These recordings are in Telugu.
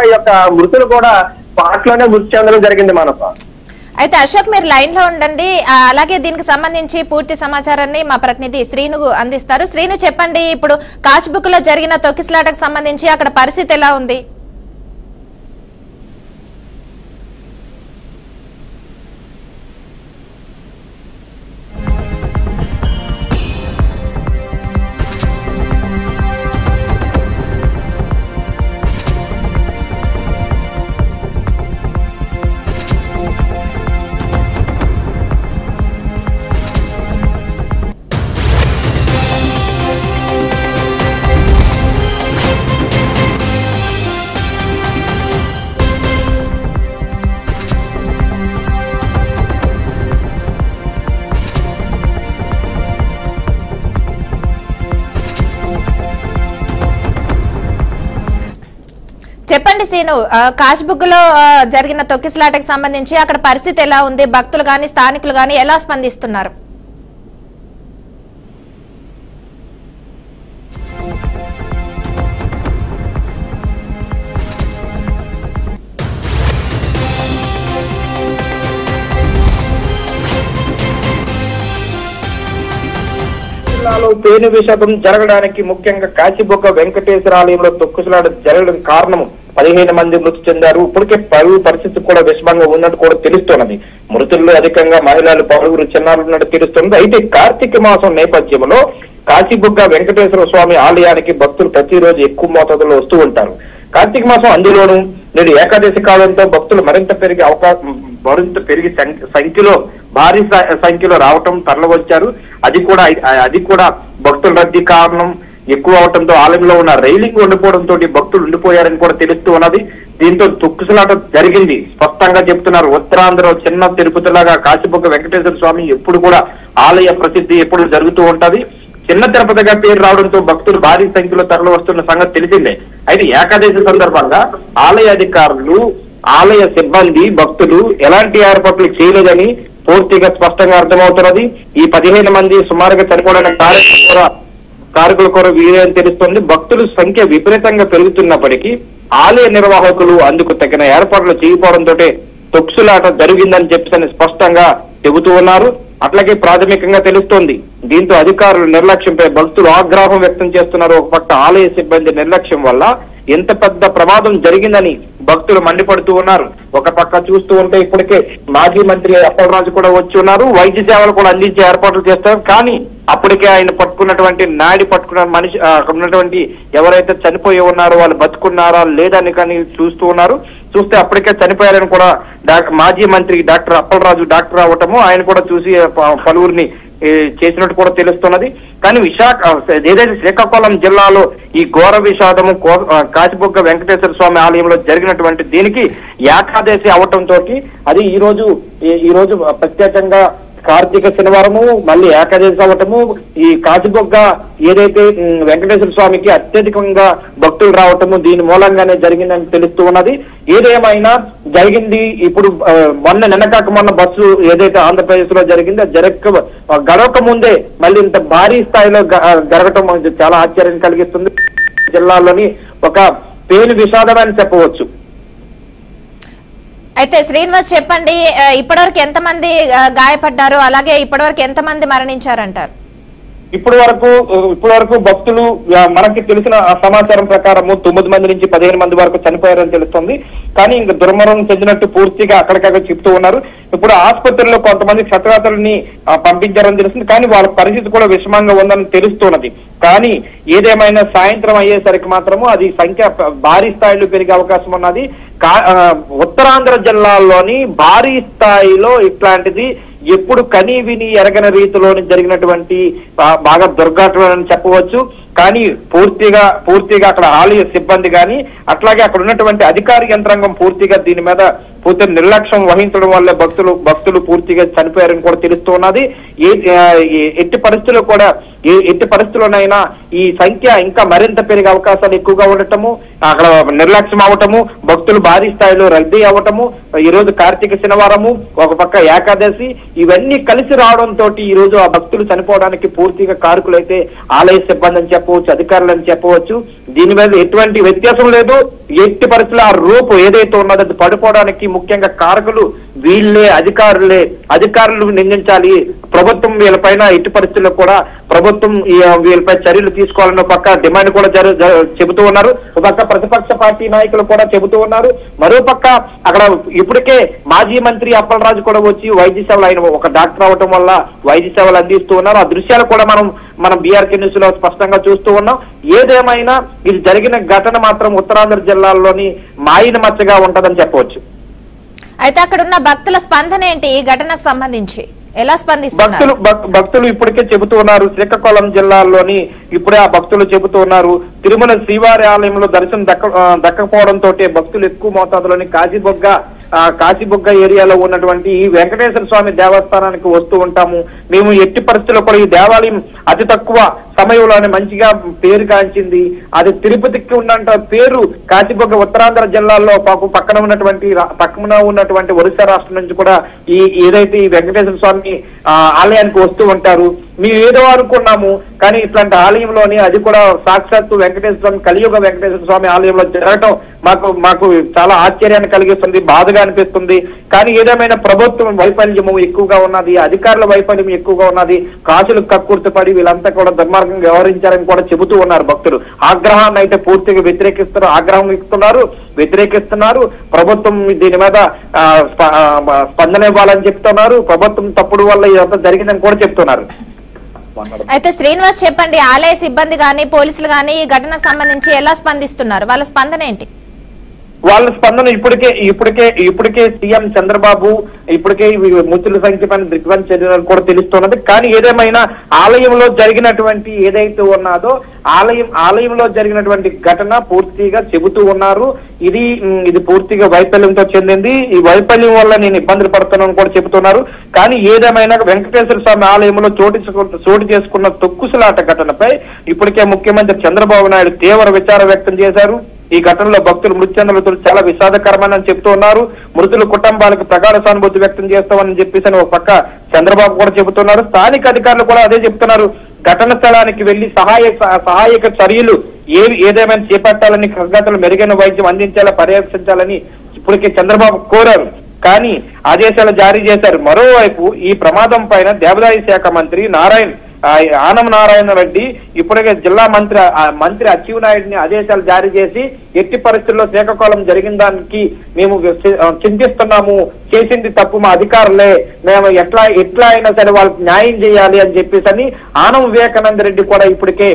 ఈ యొక్క మృతులు కూడా పాటలోనే మృతి చెందడం జరిగింది మానస. అయితే అశోక్ మీరు లైన్ లో ఉండండి, అలాగే దీనికి సంబంధించి పూర్తి సమాచారాన్ని మా ప్రతినిధి శ్రీను అందిస్తారు. శ్రీను చెప్పండి, ఇప్పుడు కాచ్బుక్ లో జరిగిన తొక్కిసలాటకు సంబంధించి అక్కడ పరిస్థితి ఎలా ఉంది? చెప్పండి సీను, కాచ్బుక్ లో జరిగిన తొక్కిసలాటకు సంబంధించి అక్కడ పరిస్థితి ఎలా ఉంది? భక్తులు గాని స్థానికులు గాని ఎలా స్పందిస్తున్నారు? జిల్లాలో పేను విషాదం జరగడానికి ముఖ్యంగా కాచిబొక్క వెంకటేశ్వర ఆలయంలో తొక్కిసలాట జరగడం కారణం 15 మంది మృతి చెందారు. ఇప్పటికే పరువు పరిస్థితి కూడా విషమంగా ఉన్నట్టు కూడా తెలుస్తున్నది. మృతుల్లో అధికంగా మహిళలు, పలువురు చిన్నారులు ఉన్నట్టు తెలుస్తుంది. అయితే కార్తీక మాసం నేపథ్యంలో కాచిబొక్క వెంకటేశ్వర స్వామి ఆలయానికి భక్తులు ప్రతిరోజు ఎక్కువ మోతాదులో వస్తూ ఉంటారు. కార్తీక మాసం అందులోనూ నేడు ఏకాదశి కాలంతో భక్తులు మరింత పెరిగి సంఖ్యలో భారీ సంఖ్యలో రావటం తరలివచ్చారు. అది కూడా భక్తుల రద్దీ కారణం ఎక్కువ అవడంతో ఆలయంలో ఉన్న రైలింగ్ ఉండిపోవడంతో భక్తులు ఉండిపోయారని కూడా తెలుస్తూ ఉన్నది. దీంతో తొక్కిసలాట జరిగింది స్పష్టంగా చెప్తున్నారు. ఉత్తరాంధ్ర చిన్న తిరుపతిలాగా కాచిబొక్క వెంకటేశ్వర స్వామి ఎప్పుడు కూడా ఆలయ ప్రసిద్ధి ఎప్పుడు జరుగుతూ ఉంటది. చిన్న తిరుపతిగా పేరు రావడంతో భక్తులు భారీ సంఖ్యలో తరలి వస్తున్న సంగతి తెలిసిందే. అయితే ఏకాదశి సందర్భంగా ఆలయ అధికారులు, ఆలయ సిబ్బంది, భక్తులు ఎలాంటి ఏర్పాట్లు చేయలేదని పూర్తిగా స్పష్టంగా అర్థమవుతున్నది. ఈ 15 మంది సుమారుగా చనిపోవడానికి కారకుల కొర వీరని తెలుస్తోంది. భక్తుల సంఖ్య విపరీతంగా పెరుగుతున్నప్పటికీ ఆలయ నిర్వాహకులు అందుకు తగిన ఏర్పాట్లు చేయకపోవడంతో తొక్కిసలాట జరిగిందని చెప్పి స్పష్టంగా చెబుతూ ఉన్నారు. అట్లాగే ప్రాథమికంగా తెలుస్తోంది. దీంతో అధికారుల నిర్లక్ష్యంపై భక్తులు ఆగ్రహం వ్యక్తం చేస్తున్నారు. ఒక పక్క ఆలయ సిబ్బంది నిర్లక్ష్యం వల్ల ఎంత పెద్ద ప్రమాదం జరిగిందని భక్తులు మండిపడుతూ ఉన్నారు. ఒక పక్క చూస్తూ ఉంటే ఇప్పటికే మాజీ మంత్రి అప్పలరాజు కూడా వచ్చి ఉన్నారు. వైద్య సేవలు కూడా అందించే ఏర్పాట్లు చేస్తారు. కానీ అప్పటికే ఆయన పట్టుకున్న మనిషి అక్కడ ఉన్నటువంటి ఎవరైతే చనిపోయి ఉన్నారో వాళ్ళు బతుకున్నారా లేదని కానీ చూస్తూ ఉన్నారు. చూస్తే అప్పటికే చనిపోయారని కూడా మాజీ మంత్రి డాక్టర్ అప్పలరాజు డాక్టర్ అవ్వటము ఆయన కూడా చూసి పలువురిని చేసినట్టు కూడా తెలుస్తున్నది. కానీ ఏదైతే శ్రీకాకుళం జిల్లాలో ఈ ఘోర విషాదము కాచిబొక్క వెంకటేశ్వర స్వామి ఆలయంలో జరిగినటువంటి దీనికి ఏకాదశి అవటంతో అది ఈ రోజు ప్రత్యేకంగా కార్తీక శనివారము మళ్ళీ ఏకాదశి అవటము ఈ కాచిబొక్క ఏదైతే వెంకటేశ్వర స్వామికి అత్యధికంగా భక్తులు రావటము దీని మూలంగానే జరిగిందని తెలుస్తూ ఉన్నది. ఏదేమైనా జరిగింది ఇప్పుడు మొన్న బస్సు ఏదైతే ఆంధ్రప్రదేశ్ లో జరిగిందో గడవక ముందే మళ్ళీ ఇంత భారీ స్థాయిలో జరగటం చాలా ఆశ్చర్యం కలిగిస్తుంది. జిల్లాలోని ఒక పేను విషాదం అని చెప్పవచ్చు. అయితే శ్రీనివాస్ చెప్పండి, ఇప్పటివరకు ఎంతమంది గాయపడ్డారు, అలాగే ఇప్పటివరకు ఎంతమంది మరణించారంటారు? ఇప్పటి వరకు భక్తులు మనకి తెలిసిన సమాచారం ప్రకారము 9 మంది నుంచి 15 మంది వరకు చనిపోయారని తెలుస్తుంది. కానీ ఇంకా దుర్మరణం చెందినట్టు పూర్తిగా అక్కడికక్కడ చెప్తూ ఉన్నారు. ఇప్పుడు ఆసుపత్రిలో కొంతమంది క్షతగాతుల్ని పంపించారని తెలుస్తుంది. కానీ వాళ్ళ పరిస్థితి కూడా విషమంగా ఉందని తెలుస్తున్నది. కానీ ఏదేమైనా సాయంత్రం అయ్యేసరికి మాత్రము అది సంఖ్య భారీ స్థాయిలో పెరిగే అవకాశం ఉన్నది. ఉత్తరాంధ్ర జిల్లాల్లోని భారీ స్థాయిలో ఇట్లాంటిది ఎప్పుడు కనీ విని ఎరగని రీతిలోని జరిగినటువంటి బాగా దుర్ఘటన అని చెప్పవచ్చు. కానీ పూర్తిగా అక్కడ ఆలయ సిబ్బంది కానీ అట్లాగే అక్కడ ఉన్నటువంటి అధికార యంత్రాంగం పూర్తిగా దీని మీద పూర్తి నిర్లక్ష్యం వహించడం వల్ల భక్తులు పూర్తిగా చనిపోయారని కూడా తెలుస్తూ ఉన్నది. ఎట్టి పరిస్థితుల్లోనైనా ఈ సంఖ్య ఇంకా మరింత పెరిగే అవకాశాలు ఎక్కువగా ఉండటము, అక్కడ నిర్లక్ష్యం అవటము, భక్తులు భారీ స్థాయిలో రద్దీ అవ్వటము, ఈ రోజు కార్తీక శనివారము, ఒక పక్క ఏకాదశి, ఇవన్నీ కలిసి రావడంతో ఈ రోజు ఆ భక్తులు చనిపోవడానికి పూర్తిగా కారకులైతే ఆలయ సిబ్బంది అని చెప్పాలి. చెప్పవచ్చు, అధికారులు అని చెప్పవచ్చు. దీని మీద ఎటువంటి వ్యత్యాసం లేదు. ఎట్టి పరిస్థితుల్లో ఆ రూపు ఏదైతే ఉన్నదో అది పడిపోవడానికి ముఖ్యంగా కారకులు వీళ్ళే, అధికారులు నిందించాలి. ప్రభుత్వం వీళ్ళపైన ఎట్టి పరిస్థితుల్లో కూడా ప్రభుత్వం వీళ్ళపై చర్యలు తీసుకోవాలన్న పక్క డిమాండ్ కూడా చెబుతూ ఉన్నారు. ఒక పక్క ప్రతిపక్ష పార్టీ నాయకులు కూడా చెబుతూ ఉన్నారు. మరో పక్క అక్కడ ఇప్పటికే మాజీ మంత్రి అప్పలరాజు కూడా వచ్చి వైద్య సేవలు, ఆయన ఒక డాక్టర్ అవటం వల్ల వైద్య సేవలు అందిస్తూ ఉన్నారు. ఆ దృశ్యాలు కూడా మనం బీఆర్కే న్యూస్ లో స్పష్టంగా చూస్తూ ఉన్నాం. ఏదేమైనా ఇది జరిగిన ఘటన మాత్రం ఉత్తరాంధ్ర జిల్లాల్లోని మాయిన మచ్చగా ఉంటదని చెప్పవచ్చు. అయితే అక్కడ ఉన్న భక్తుల స్పందన ఏంటి ఈ ఘటనకు సంబంధించి? ఎలా స్పందిస్తున్నారు? భక్తులు ఇప్పటికే చెబుతూ ఉన్నారు. శ్రీకాకుళం జిల్లాలోని ఇప్పుడే ఆ భక్తులు చెబుతూ ఉన్నారు. తిరుమల శ్రీవారి ఆలయంలో దర్శనం దక్కకపోవడంతో భక్తులు ఎక్కువ మోతాదులోని కాశీబొగ్గ ఏరియాలో ఉన్నటువంటి ఈ వెంకటేశ్వర స్వామి దేవస్థానానికి వస్తూ ఉంటాము. మేము ఎట్టి పరిస్థితుల్లో కూడా ఈ దేవాలయం అతి తక్కువ సమయంలోనే మంచిగా పేరు కాంచింది. అది తిరుపతికి ఉన్నంత పేరు కాశీబొగ్గ ఉత్తరాంధ్ర జిల్లాలో పక్కన ఉన్నటువంటి ఒరిస్సా రాష్ట్రం నుంచి కూడా ఏదైతే ఈ వెంకటేశ్వర స్వామి ఆలయానికి వస్తూ ఉంటారు. మేము ఏదో అనుకున్నాము, కానీ ఇట్లాంటి ఆలయంలోని అది కూడా సాక్షాత్తు వెంకటేశ్వర స్వామి, కలియుగ వెంకటేశ్వర స్వామి ఆలయంలో జరగటం మాకు చాలా ఆశ్చర్యాన్ని కలిగిస్తుంది, బాధగా అనిపిస్తుంది. కానీ ఏదేమైనా ప్రభుత్వం వైఫల్యము ఎక్కువగా ఉన్నది, అధికారుల వైఫల్యం ఎక్కువగా ఉన్నది. కాసులకు కక్కుర్తిపడి వీళ్ళంతా కూడా దుర్మార్గంగా వ్యవహరించారని కూడా చెబుతూ ఉన్నారు భక్తులు. ఆగ్రహాన్ని అయితే పూర్తిగా వ్యతిరేకిస్తున్నారు. ప్రభుత్వం దీని మీద స్పందన ఇవ్వాలని చెప్తున్నారు. ప్రభుత్వం తప్పుడు వల్ల ఇదంతా జరిగిందని కూడా చెప్తున్నారు. అయితే శ్రీనివాస్ చెప్పండి, ఆలయ సిబ్బంది గాని పోలీసులు గాని ఈ ఘటనకు సంబంధించి ఎలా స్పందిస్తున్నారు? వాళ్ళ స్పందన ఏంటి? వాళ్ళ స్పందన ఇప్పటికే సీఎం చంద్రబాబు ఇప్పటికే మృతుల సంఖ్య పైన దిగ్బంధ చర్యలు కూడా తెలుస్తున్నది. కానీ ఏదేమైనా ఆలయంలో జరిగినటువంటి ఏదైతే ఉన్నదో ఆలయంలో జరిగినటువంటి ఘటన పూర్తిగా చెబుతూ ఉన్నారు. ఇది పూర్తిగా వైఫల్యంతో చెందింది. ఈ వైఫల్యం వల్ల నేను ఇబ్బందులు పడుతున్నాను కూడా చెబుతున్నారు. కానీ ఏదేమైనా వెంకటేశ్వర స్వామి ఆలయంలో చోటు చేసుకున్న తొక్కుసలాట ఘటనపై ఇప్పటికే ముఖ్యమంత్రి చంద్రబాబు నాయుడు తీవ్ర విచారం వ్యక్తం చేశారు. ఈ ఘటనలో భక్తులు మృతి చెందడం చాలా విషాదకరమని చెప్తూ ఉన్నారు. మృతుల కుటుంబాలకు ప్రగాఢ సానుభూతి వ్యక్తం చేస్తామని చెప్పేసి ఒక పక్క చంద్రబాబు కూడా చెబుతున్నారు. స్థానిక అధికారులు కూడా అదే చెప్తున్నారు. ఘటన స్థలానికి వెళ్లి సహాయక చర్యలు ఏదేమైనా చేపట్టాలని, కృతజ్ఞతలు మెరుగైన వైద్యం అందించాలా, పర్యవేక్షించాలని ఇప్పటికే చంద్రబాబు కోరారు. కానీ ఆదేశాలు జారీ చేశారు. మరోవైపు ఈ ప్రమాదం పైన దేవాదాయ శాఖ మంత్రి ఆనం నారాయణ రెడ్డి ఇప్పటికే జిల్లా మంత్రి అచ్చెన్నాయుడిని ఆదేశాలు జారీ చేసి ఎట్టి పరిస్థితుల్లో శ్రీకాకుళం జరిగిన దానికి మేము చింతిస్తున్నాము, చేసింది తప్పు మా అధికారులే, మేము ఎట్లా అయినా సరే వాళ్ళకి న్యాయం చేయాలి అని చెప్పేసి ఆనం వివేకానంద రెడ్డి కూడా ఇప్పటికే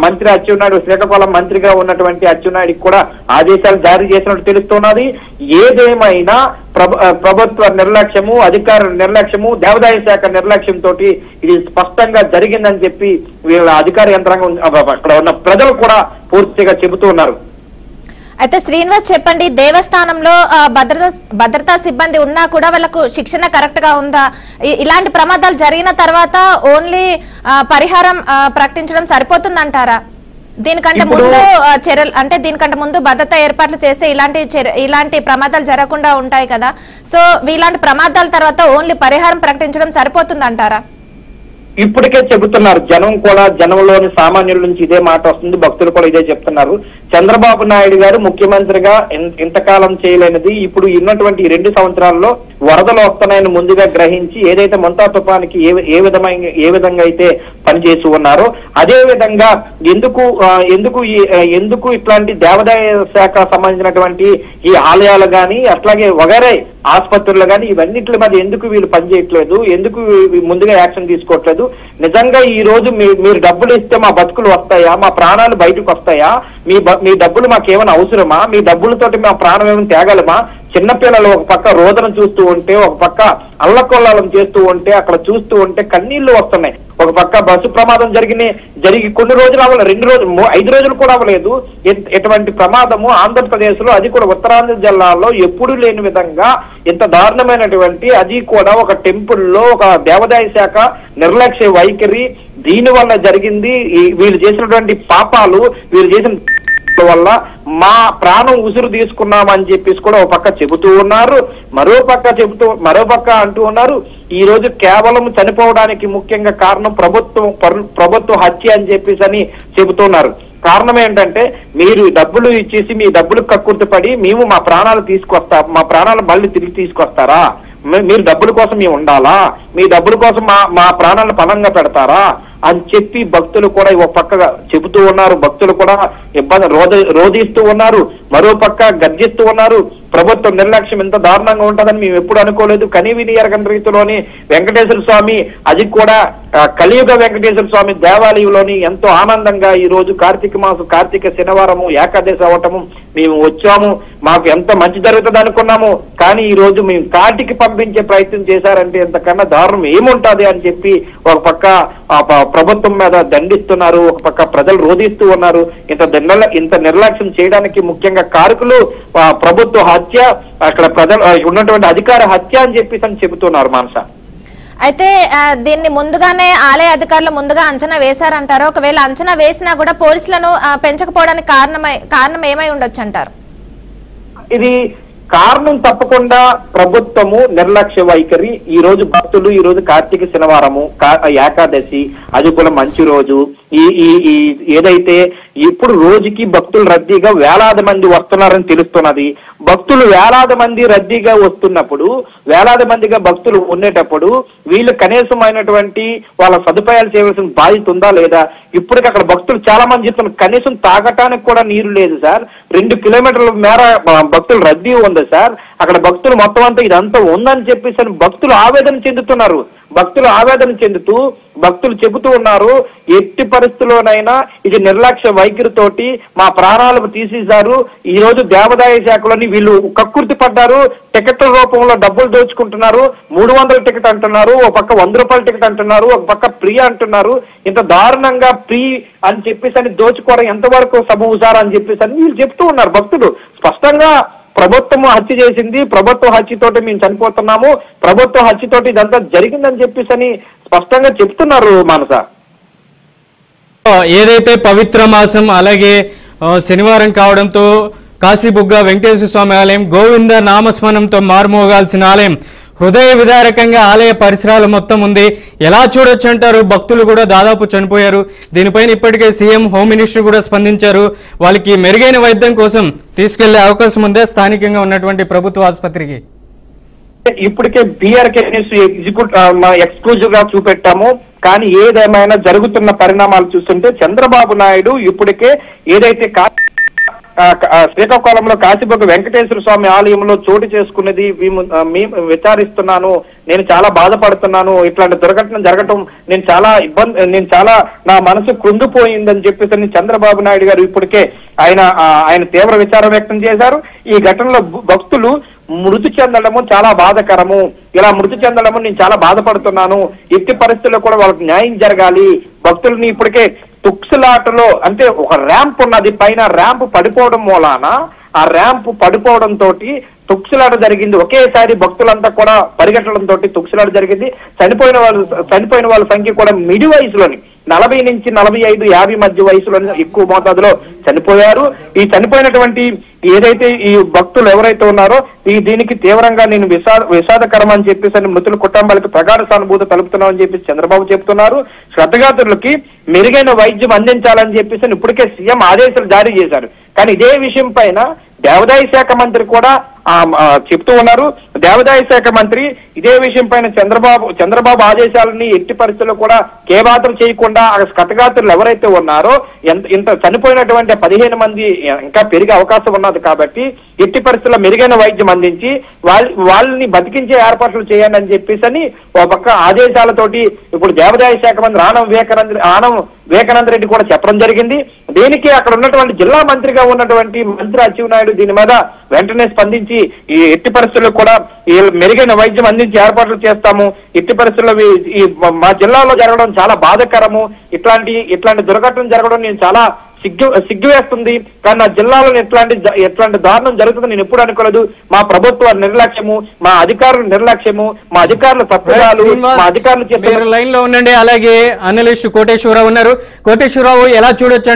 మంత్రి అచ్చెన్నాయుడు, శ్రీకాకుళం మంత్రిగా ఉన్నటువంటి అచ్చెన్నాయుడికి కూడా ఆదేశాలు జారీ చేసినట్టు తెలుస్తున్నది. ఏదేమైనా ప్రభుత్వ నిర్లక్ష్యము, అధికారుల నిర్లక్ష్యము, దేవాదాయ శాఖ నిర్లక్ష్యంతో ఇది స్పష్టంగా జరిగిందని చెప్పి వీళ్ళ అధికార యంత్రాంగం, అక్కడ ఉన్న ప్రజలు కూడా పూర్తిగా చెబుతూ ఉన్నారు. అయితే శ్రీనివాస్ చెప్పండి, దేవస్థానంలో భద్రతా సిబ్బంది ఉన్నా కూడా వాళ్ళకు శిక్షణ కరెక్ట్ గా ఉందా? ఇలాంటి ప్రమాదాలు జరిగిన తర్వాత ఓన్లీ పరిహారం ప్రకటించడం సరిపోతుందంటారా? దీనికంటే ముందు చర్యలు, అంటే దీనికంటే ముందు భద్రతా ఏర్పాట్లు చేస్తే ఇలాంటి ప్రమాదాలు జరగకుండా ఉంటాయి కదా. సో ఇలాంటి ప్రమాదాల తర్వాత ఓన్లీ పరిహారం ప్రకటించడం సరిపోతుందంటారా? ఇప్పటికే చెబుతున్నారు. జనంలోని సామాన్యుల నుంచి ఇదే మాట వస్తుంది. భక్తులు కూడా ఇదే చెప్తున్నారు. చంద్రబాబు నాయుడు గారు ముఖ్యమంత్రిగా ఇంతకాలం చేయలేనిది ఇప్పుడు ఉన్నటువంటి 2 సంవత్సరాల్లో వరదలు వస్తున్నాయని ముందుగా గ్రహించి ఏదైతే మొంతా తుఫానికి ఏ విధంగా అయితే పనిచేసి ఉన్నారో అదే విధంగా ఎందుకు ఇట్లాంటి దేవాదాయ శాఖ సంబంధించినటువంటి ఈ ఆలయాలు గాని అట్లాగే వగైరే ఆసుపత్రులు గాని ఇవన్నిటి మీద ఎందుకు వీళ్ళు పనిచేయట్లేదు, ఎందుకు ముందుగా యాక్షన్ తీసుకోవట్లేదు? నిజంగా ఈ రోజు మీరు డబ్బులు ఇస్తే మా బతుకులు వస్తాయా, మా ప్రాణాలు బయటకు వస్తాయా? మీ డబ్బులు మాకేమైనా అవసరమా? మీ డబ్బులతోటి మా ప్రాణం ఏమైనా తేగలమా? చిన్నపిల్లలు ఒక పక్క రోదన చూస్తూ ఉంటే, ఒక పక్క అల్లకొల్లాలం చేస్తూ ఉంటే, అక్కడ చూస్తూ ఉంటే కన్నీళ్లు వస్తున్నాయి. ఒక పక్క బస్సు ప్రమాదం జరిగి కొన్ని రోజులు అవ్వలేదు, 2 రోజులు 5 రోజులు కూడా అవ్వలేదు. ఎటువంటి ప్రమాదము ఆంధ్రప్రదేశ్ లో, అది కూడా ఉత్తరాంధ్ర జిల్లాలో ఎప్పుడూ లేని విధంగా ఇంత దారుణమైనటువంటి, అది కూడా ఒక టెంపుల్లో ఒక దేవాదాయ శాఖ నిర్లక్ష్య వైఖరి, దీని వల్ల జరిగింది. వీళ్ళు చేసినటువంటి పాపాలు, వీళ్ళు చేసిన ఏర్పాట్ల వల్ల మా ప్రాణం ఉసురు తీసుకున్నామని చెప్పేసి కూడా ఒక పక్క చెబుతూ ఉన్నారు. మరోపక్క అంటూ ఉన్నారు ఈ రోజు కేవలం చనిపోవడానికి ముఖ్యంగా కారణం ప్రభుత్వ హత్య అని చెప్పేసి అని చెబుతున్నారు. కారణం ఏంటంటే మీరు డబ్బులు ఇచ్చేసి మీ డబ్బులు కక్కుర్తిపడి మేము మా ప్రాణాలు మళ్ళీ తిరిగి తీసుకొస్తారా, మీరు డబ్బుల కోసం మేము ఉండాలా, మీ డబ్బుల కోసం మా ప్రాణాలను పణంగా పెడతారా అని చెప్పి భక్తులు కూడా ఒక పక్క చెబుతూ ఉన్నారు. భక్తులు కూడా రోధిస్తూ ఉన్నారు, మరో పక్క గర్జిస్తూ ఉన్నారు. ప్రభుత్వ నిర్లక్ష్యం ఎంత దారుణంగా ఉంటుందని మేము ఎప్పుడు అనుకోలేదు. కనీవిని ఎరగని రీతిలోని వెంకటేశ్వర స్వామి, అది కూడా కలియుగ వెంకటేశ్వర స్వామి దేవాలయంలోని ఎంతో ఆనందంగా ఈ రోజు కార్తీక శనివారము ఏకాదశి అవటము మేము వచ్చాము, మాకు ఎంత మంచి జరుగుతుంది అనుకున్నాము. కానీ ఈ రోజు మేము కాటికి పంపించే ప్రయత్నం చేశారంటే ఎంతకన్నా దారుణం ఏముంటది అని చెప్పి ఒక పక్క ప్రభుత్వం మీద దండిస్తున్నారు, ఒక పక్క ప్రజలు రోధిస్తూ ఉన్నారు. ఇంత నిర్లక్ష్యం చేయడానికి ముఖ్యంగా కారకులు ప్రభుత్వ హత్య, అక్కడ ప్రజలు ఉన్నటువంటి అధికార హత్య అని చెప్పేసి చెబుతున్నారు. మానస, అయితే దీన్ని ముందుగానే ఆలయ అధికారులు ముందుగా అంచనా వేశారంటారు. ఒకవేళ అంచనా వేసినా కూడా పోలీసులను పెంచకపోవడానికి కారణం ఏమై ఉండొచ్చు అంటారు? ఇది కారణం తప్పకుండా ప్రభుత్వము నిర్లక్ష్య వైఖరి. ఈ రోజు భక్తులు ఈ రోజు కార్తీక శనివారము ఏకాదశి, అది కూడా మంచి రోజు. ఈ ఏదైతే ఇప్పుడు రోజుకి భక్తులు రద్దీగా వేలాది మంది వస్తున్నారని తెలుస్తున్నది. భక్తులు వేలాది మంది రద్దీగా వస్తున్నప్పుడు, వేలాది మందిగా భక్తులు ఉండేటప్పుడు వీళ్ళు కనీసమైనటువంటి వాళ్ళ సదుపాయాలు చేయవలసిన బాధ్యత ఉందా లేదా? ఇప్పటికి అక్కడ భక్తులు చాలా మంది చెప్తున్నారు కనీసం తాగటానికి కూడా నీరు లేదు సార్. 2 కిలోమీటర్ల మేర భక్తులు రద్దీ ఉంది సార్. అక్కడ భక్తులు మొత్తం అంతా ఇదంతా ఉందని చెప్పేసి భక్తులు ఆవేదన చెందుతున్నారు. భక్తులు చెబుతూ ఉన్నారు ఎట్టి పరిస్థితుల్లోనైనా ఇది నిర్లక్ష్య వైఖరితోటి మా ప్రాణాలకు తీసేశారు. ఈ రోజు దేవాదాయ శాఖలోని వీళ్ళు కక్కుర్తి పడ్డారు. టికెట్ల రూపంలో డబ్బులు దోచుకుంటున్నారు. 300 టికెట్ అంటున్నారు, ఒక పక్క 100 రూపాయల టికెట్ అంటున్నారు, ఒక పక్క ఫ్రీ అంటున్నారు. ఇంత దారుణంగా ఫ్రీ అని చెప్పేసి దోచుకోవడం ఎంతవరకు సమూసారు అని చెప్పేసి వీళ్ళు చెప్తూ ఉన్నారు. భక్తులు స్పష్టంగా ప్రభుత్వం హత్య చేసింది, ప్రభుత్వ హత్యతోటి మేము చనిపోతున్నాము, ప్రభుత్వ హత్యతోటి ఇదంతా జరిగిందని చెప్పేసి స్పష్టంగా చెప్తున్నారు. మానస, ఏదైతే పవిత్ర మాసం అలాగే శనివారం కావడంతో కాశీబుగ్గ వెంకటేశ్వర స్వామి ఆలయం గోవింద నామస్మరణంతో మారుమోగాల్సిన ఆలయం హృదయ విదారకంగా ఆలయ పరిసరాలు మొత్తం ఉంది. ఎలా చూడొచ్చు అంటారు? భక్తులు కూడా దాదాపు చనిపోయారు. దీనిపైన ఇప్పటికే సీఎం, హోమ్ మినిస్టర్ కూడా స్పందించారు. వాళ్ళకి మెరుగైన వైద్యం కోసం తీసుకెళ్లే అవకాశం ఉందే స్థానికంగా ఉన్నటువంటి ప్రభుత్వ ఆసుపత్రికి? ఇప్పటికే బీఆర్కే న్యూస్ ఎక్స్క్లూజివ్ గా చూపెట్టాము. కానీ ఏదేమైనా జరుగుతున్న పరిణామాలు చూస్తుంటే చంద్రబాబు నాయుడు ఇప్పటికే ఏదైతే శ్రీకాకుళంలో కాశీబుగ్గ వెంకటేశ్వర స్వామి ఆలయంలో చోటు చేసుకున్నది విచారిస్తున్నాను, నేను చాలా బాధపడుతున్నాను, ఇట్లాంటి దుర్ఘటన జరగటం నేను చాలా నా మనసు కృంగిపోయిందని చెప్పేసి చంద్రబాబు నాయుడు గారు ఇప్పటికే ఆయన తీవ్ర విచారం వ్యక్తం చేశారు. ఈ ఘటనలో భక్తులు మృతి చెందడము చాలా బాధకరము, ఇలా మృతి చెందడము నేను చాలా బాధపడుతున్నాను, ఎట్టి పరిస్థితుల్లో కూడా వాళ్ళకి న్యాయం జరగాలి. భక్తులని ఇప్పటికే తుక్సులాటలో అంటే ఒక ర్యాంప్ ఉన్నది, పైన ర్యాంప్ పడిపోవడం మూలాన ఆ ర్యాంప్ పడిపోవడంతో తుక్సులాట జరిగింది. ఒకేసారి భక్తులంతా కూడా పరిగెట్టడంతో తుక్సులాట జరిగింది. చనిపోయిన వాళ్ళ సంఖ్య కూడా మిడి వయసులోని 40 నుంచి 45, 50 మధ్య వయసులో ఎక్కువ మోతాదులో చనిపోయారు. ఈ చనిపోయినటువంటి ఏదైతే ఈ భక్తులు ఎవరైతే ఉన్నారో దీనికి తీవ్రంగా నేను విషాదకరం అని చెప్పేసి మృతుల కుటుంబాలకు ప్రగాఢ సానుభూతి తెలుపుతున్నామని చెప్పేసి చంద్రబాబు చెప్తున్నారు. శ్రద్ధగాతులకి మెరుగైన వైద్యం అందించాలని చెప్పేసి ఇప్పటికే సీఎం ఆదేశాలు జారీ చేశారు. కానీ ఇదే విషయం పైన దేవాదాయ శాఖ మంత్రి కూడా చెప్తూ ఉన్నారు. దేవాదాయ శాఖ మంత్రి ఇదే విషయం పైన చంద్రబాబు ఆదేశాలని ఎట్టి పరిస్థితుల్లో కూడా కేబాత్రం చేయకుండా కథగాత్రులు ఎవరైతే ఉన్నారో ఇంత చనిపోయినటువంటి 15 మంది ఇంకా పెరిగే అవకాశం ఉన్నది కాబట్టి ఎట్టి పరిస్థితుల్లో మెరుగైన వైద్యం అందించి వాళ్ళని బతికించే ఏర్పాట్లు చేయండి అని చెప్పేసి ఒక పక్క ఆదేశాలతోటి ఇప్పుడు దేవాదాయ శాఖ మంత్రి ఆనం వివేకానంద రెడ్డి కూడా చెప్పడం జరిగింది. దీనికి అక్కడ ఉన్నటువంటి జిల్లా మంత్రిగా ఉన్నటువంటి మంత్రి అచ్చెన్నాయుడు దీని మీద వెంటనే స్పందించి ఈ ఎట్టి పరిస్థితుల్లో కూడా మెరుగైన వైద్యం అందించి ఏర్పాట్లు చేస్తాము, ఎట్టి పరిస్థితుల్లో మా జిల్లాలో జరగడం చాలా బాధాకరము, ఇట్లాంటి దుర్ఘటన జరగడం నేను చాలా సిగ్గు వేస్తుంది. కానీ నా జిల్లాలో ఎట్లాంటి దారుణం జరుగుతుంది నేను ఎప్పుడు అనుకోలేదు. మా ప్రభుత్వ నిర్లక్ష్యము, మా అధికారుల నిర్లక్ష్యము, మా అధికారుల తప్పిదాలు, మా అధికారులు లైన్ లో ఉండండి. అలాగే అనలిస్ట్ కోటేశ్వరరావు ఉన్నారు. కోటేశ్వరరావు, ఎలా చూడొచ్చు